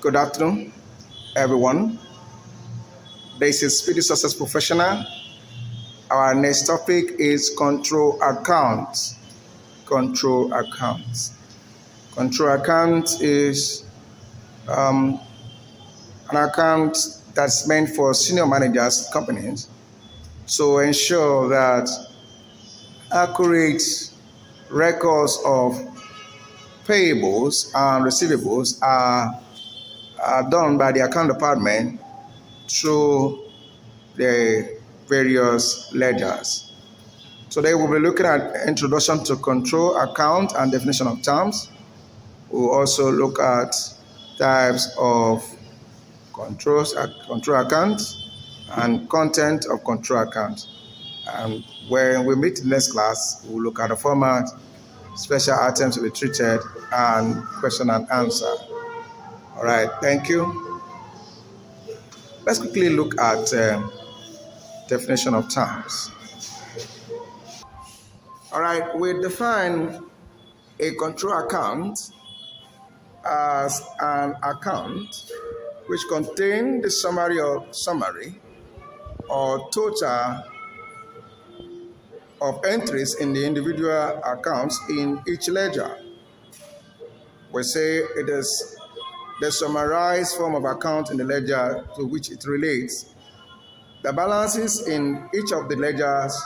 Good afternoon, everyone. This is Speedy Success Professional. Our next topic is control accounts. Control accounts. Control account is an account that's meant for senior managers, companies, to ensure that accurate records of payables and receivables are done by the account department through the various ledgers. Today we'll be looking at introduction to control account and definition of terms. We'll also look at types of control accounts and content of control account. And when we meet in the next class, we'll look at the format, special items to be treated, and question and answer. All right, thank you. Let's quickly look at definition of terms. All right, we define a control account as an account which contains the summary or total of entries in the individual accounts in each ledger. We say it is the summarized form of account in the ledger to which it relates. The balances in each of the ledgers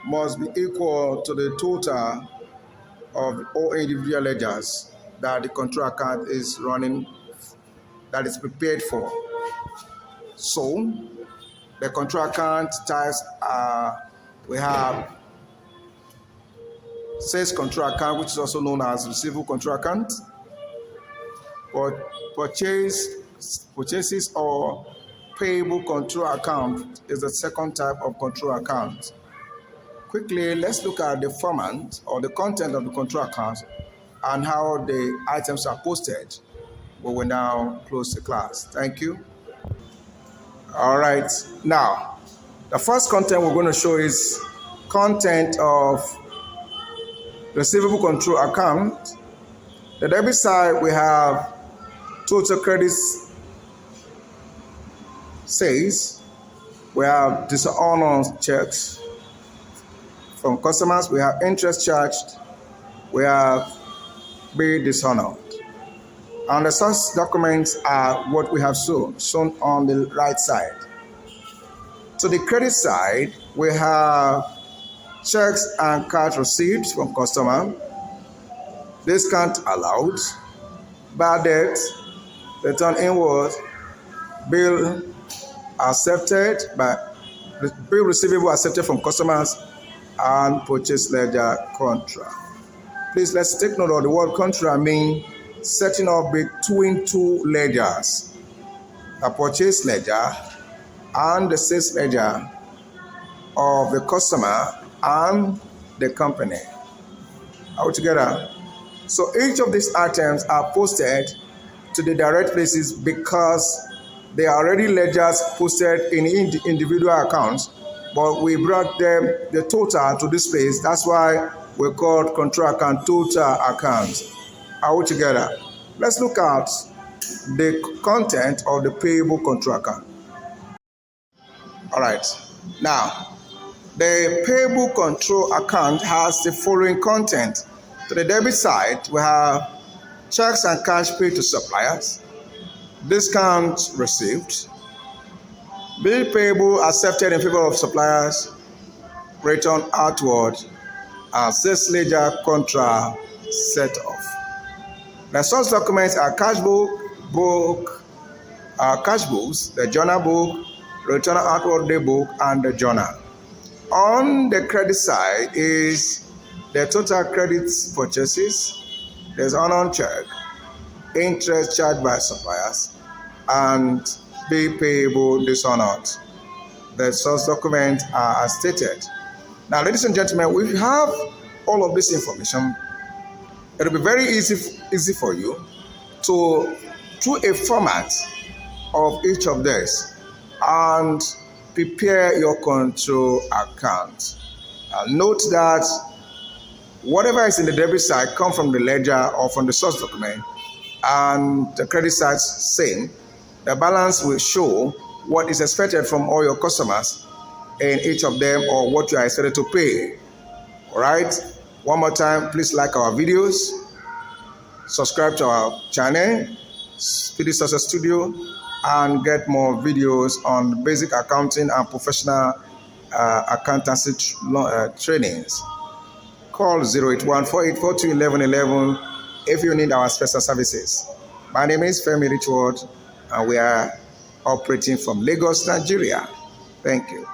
must be equal to the total of all individual ledgers that the control account is running, that is prepared for. So, the control account types are, we have sales control account, which is also known as receivable control account, purchases or payable control account is the second type of control account. Quickly, let's look at the format or the content of the control account and how the items are posted. We will now close the class. Thank you. All right. Now, the first content we're going to show is content of receivable control account. The debit side, we have total credits sales. We have dishonored checks from customers. We have interest charged. We have bill dishonored. And the source documents are what we have shown on the right side. To the credit side, we have checks and card receipts from customer, discount allowed, bad debt, return inward, bill receivable accepted from customers, and purchase ledger contract. Please let's take note of the word contract means setting up between two ledgers, a purchase ledger and the sales ledger of the customer and the company. Are we together? So each of these items are posted to the direct places because they are already ledgers posted in individual accounts, but we brought them the total to this place. That's why we call control account total account. Are we together? Let's look at the content of the payable control account. All right. Now, the payable control account has the following content. To the debit side, we have checks and cash paid to suppliers, discounts received, bill payable accepted in favor of suppliers, return outward, and sales ledger contract set off. The source documents are cash books, the journal book, return outward day book, and the journal. On the credit side is the total credits purchases, there's unknown check, interest charged by suppliers, and bill payable dishonored. The source documents are as stated. Now, ladies and gentlemen, we have all of this information. It will be very easy for you to, through a format of each of these, and prepare your control account. Note that whatever is in the debit side comes from the ledger or from the source document, and the credit side same. The balance will show what is expected from all your customers in each of them, or what you are expected to pay. All right. One more time, please like our videos, subscribe to our channel, Speedy Success Studio, and get more videos on basic accounting and professional accountancy trainings. Call 081-4842-1111 if you need our special services. My name is Femi Richworld, and we are operating from Lagos, Nigeria. Thank you.